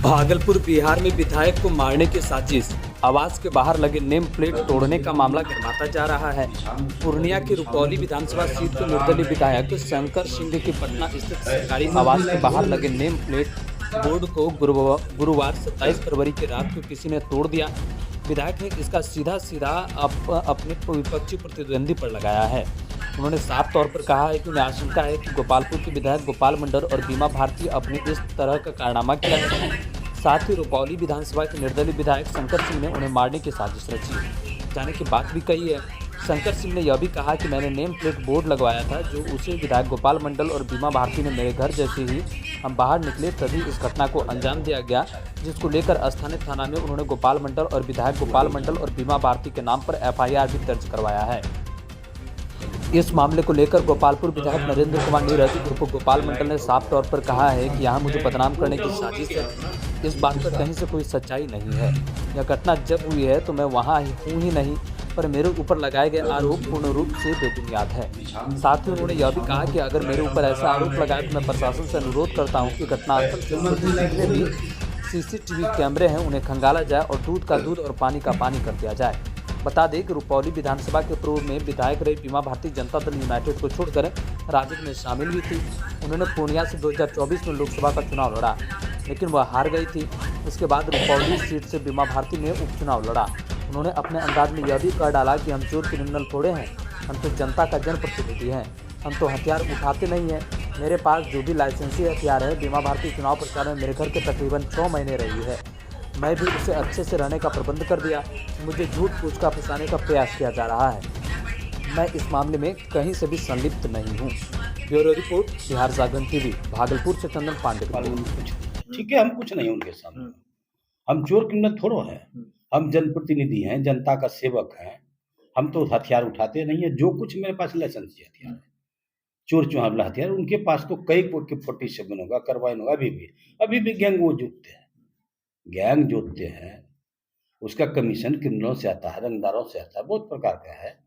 भागलपुर बिहार में विधायक को मारने की साजिश। आवास के बाहर लगे नेम प्लेट तोड़ने का मामला गर्माता जा रहा है। पूर्णिया की रुपौली विधानसभा सीट के निर्दलीय विधायक शंकर सिंह की पटना स्थित सरकारी आवास के बाहर लगे नेम प्लेट बोर्ड को गुरुवार 27 फरवरी की रात को किसी ने तोड़ दिया। विधायक ने इसका सीधा अपने विपक्षी प्रतिद्वंदी पर लगाया है। उन्होंने साफ तौर पर कहा है कि उन्हें आशंका है कि गोपालपुर के विधायक गोपाल मंडल और बीमा भारती अपने इस तरह का कारनामा किया है। साथ ही रुपौली विधानसभा के निर्दलीय विधायक शंकर सिंह ने उन्हें मारने की साजिश रची जाने की बात भी कही है। शंकर सिंह ने यह भी कहा कि मैंने नेम प्लेट बोर्ड लगवाया था जो उसे विधायक गोपाल मंडल और बीमा भारती ने मेरे घर जैसे ही हम बाहर निकले तभी इस घटना को अंजाम दिया गया, जिसको लेकर स्थानीय थाना में उन्होंने गोपाल मंडल और विधायक गोपाल मंडल और बीमा भारती के नाम पर FIR भी दर्ज करवाया है। इस मामले को लेकर गोपालपुर विधायक नरेंद्र कुमार नीरज उर्फ गोपाल मंडल ने साफ तौर पर कहा है कि यहाँ मुझे बदनाम करने की साजिश है। इस बात पर कहीं से कोई सच्चाई नहीं है। यह घटना जब हुई है तो मैं वहाँ हूँ ही नहीं, पर मेरे ऊपर लगाए गए आरोप पूर्ण रूप से बेबुनियाद है। साथ ही उन्होंने यह भी कहा कि अगर मेरे ऊपर ऐसा आरोप लगाए तो मैं प्रशासन से अनुरोध करता हूँ कि घटनास्थल से जितने भी CCTV कैमरे हैं उन्हें खंगाला जाए और दूध का दूध और पानी का पानी कर दिया जाए। बता दें कि रुपौली विधानसभा के पूर्व में विधायक रही बीमा भारती जनता दल यूनाइटेड को छोड़कर राजद में शामिल हुई थी। उन्होंने पूर्णिया से 2024 में लोकसभा का चुनाव लड़ा, लेकिन वह हार गई थी। उसके बाद रुपौली सीट से बीमा भारती ने उपचुनाव लड़ा। उन्होंने अपने अंदाज में यह भी कह डाला कि हम चोर क्रिमिनल थोड़े हैं, हम तो जनता का जनप्रतिनिधि हैं, हम तो हथियार उठाते नहीं हैं। मेरे पास जो भी लाइसेंसी हथियार है, बीमा भारती चुनाव प्रचार में मेरे घर के तकरीबन 6 महीने रही है। मैं भी उसे अच्छे से रहने का प्रबंध कर दिया। मुझे झूठ पूछ का फंसाने का प्रयास किया जा रहा है। मैं इस मामले में कहीं से भी संलिप्त नहीं हूँ। ब्यूरो रिपोर्ट, बिहार जागरण TV, भागलपुर से चंदन पांडे। ठीक है, हम कुछ नहीं उनके सामने। हम चोर क्रिमिनल थोड़ो हैं, हम जनप्रतिनिधि हैं, जनता का सेवक हैं। हम तो हथियार उठाते नहीं है। जो कुछ मेरे पास लाइसेंसी हथियार है, चोर चुहावला हथियार, उनके पास तो कई 47 होगा, कार्बाइन होगा। अभी भी गैंग वो जोतते हैं, गैंग जोतते हैं। उसका कमीशन क्रिमिनलों से आता है, रंगदारों से आता है, बहुत प्रकार का है।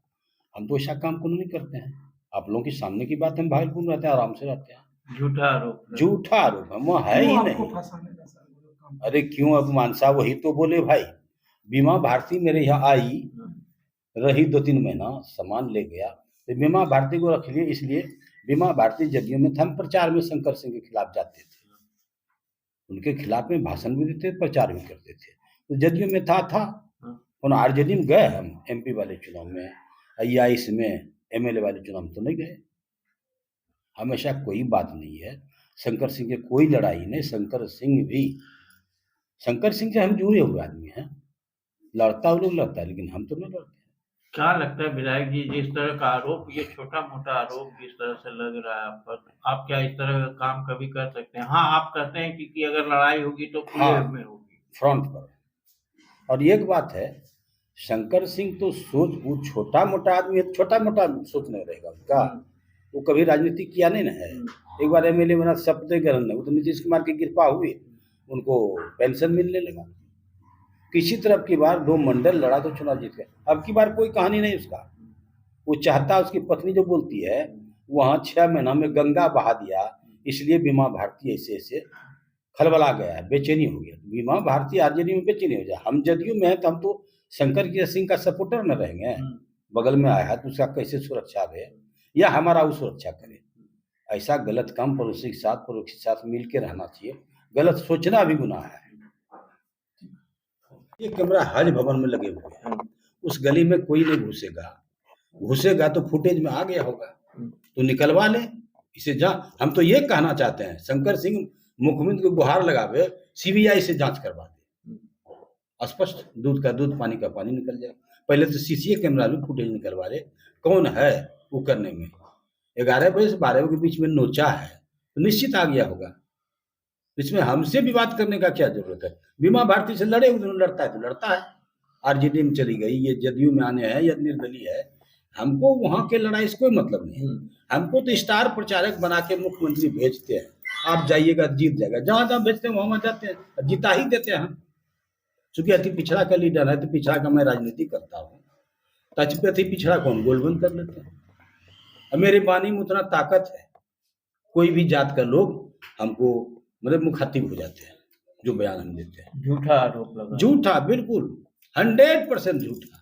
हम तो ऐसा काम को नहीं करते हैं। आप लोगों के सामने की बात, हम भागलपुर में रहते हैं, आराम से रहते हैं। झूठा आरोप हम वहाँ है ही नहीं। अरे क्यों, अब मानसा वही तो बोले भाई। बीमा भारती मेरे यहाँ आई, रही 2-3 महीना, सामान ले गया। तो बीमा भारती को रख लिए, इसलिए बीमा भारती जदयू में था। हम प्रचार में शंकर सिंह के खिलाफ जाते थे, उनके खिलाफ में भाषण भी देते, प्रचार भी करते थे। तो जदयू में था और RJD में गए हम MP वाले चुनाव में, या इसमें MLA वाले चुनाव में तो नहीं गए। हमेशा कोई बात नहीं है। शंकर सिंह के कोई लड़ाई नहीं। शंकर सिंह से हम जुड़े हुए आदमी हैं। लड़ता वो लोग लड़ता है, लेकिन हम तो नहीं लड़ते। क्या लगता है विधायक जी, जिस तरह का आरोप, ये छोटा मोटा आरोप जिस तरह से लग रहा है आप पर, आप क्या इस तरह का काम कभी कर सकते हैं? हाँ, आप कहते हैं कि अगर लड़ाई होगी तो खुले में होगी, फ्रंट पर। और एक बात है, शंकर सिंह तो सोच, वो छोटा मोटा आदमी है, छोटा मोटा सोच नहीं रहेगा उनका। वो कभी राजनीति किया नहीं ना है। एक बार MLA बना, शपथ ग्रहण नहीं, वो तो नीतीश कुमार की कृपा हुई, उनको पेंशन मिलने लगा। किसी तरफ की बार 2 मंडल लड़ा तो चुनाव जीत गया। अब की बार कोई कहानी नहीं उसका। वो चाहता, उसकी पत्नी जो बोलती है, वहाँ 6 महीना में गंगा बहा दिया, इसलिए बीमा भारती ऐसे खलबला गया है, बेचैनी हो गया। बीमा भारती RJD में बेचैनी हो जाए। हम जदयू में है तो हम तो शंकर सिंह का सपोर्टर न रहेंगे। बगल में आया है तो उसका कैसे सुरक्षा दे, या हमारा वो सुरक्षा करे। ऐसा गलत काम पड़ोसी के साथ मिल के रहना चाहिए। गलत सोचना भी गुनाह है। ये कैमरा हज भवन में लगे हुए हैं, उस गली में कोई नहीं घुसेगा तो फुटेज में आ गया होगा, तो निकलवा ले इसे। हम तो ये कहना चाहते हैं, शंकर सिंह मुख्यमंत्री को गुहार लगावे, CBI से जांच करवा दे, स्पष्ट दूध का दूध पानी का पानी निकल जाए। पहले तो CCA कैमरा में फुटेज निकलवा ले, कौन है वो करने में। 11 बजे से 12 बजे के बीच में नोचा है तो निश्चित आ गया होगा। इसमें हमसे विवाद करने का क्या जरूरत है। बीमा भारती से लड़े, उन्होंने लड़ता है तो लड़ता है। RJD में चली गई, ये जदयू में आने हैं या निर्दलीय है, हमको वहां के लड़ाई से कोई मतलब नहीं है। हमको तो स्टार प्रचारक बना के मुख्यमंत्री भेजते हैं, आप जाइएगा जीत जाएगा। जहां जहां भेजते हैं वहां जाते हैं, जिता ही देते हैं हम। चूंकि अति पिछड़ा का लीडर है तो पिछड़ा का मैं राजनीति करता हूँ, तो अति पिछड़ा कौन गोलबंद कर लेते हैं। अब मेरे वाणी में उतना ताकत है, कोई भी जात का लोग हमको मतलब मुखातिब हो जाते हैं। जो बयान हम देते हैं। झूठा आरोप लगा। झूठा, बिल्कुल 100% झूठा।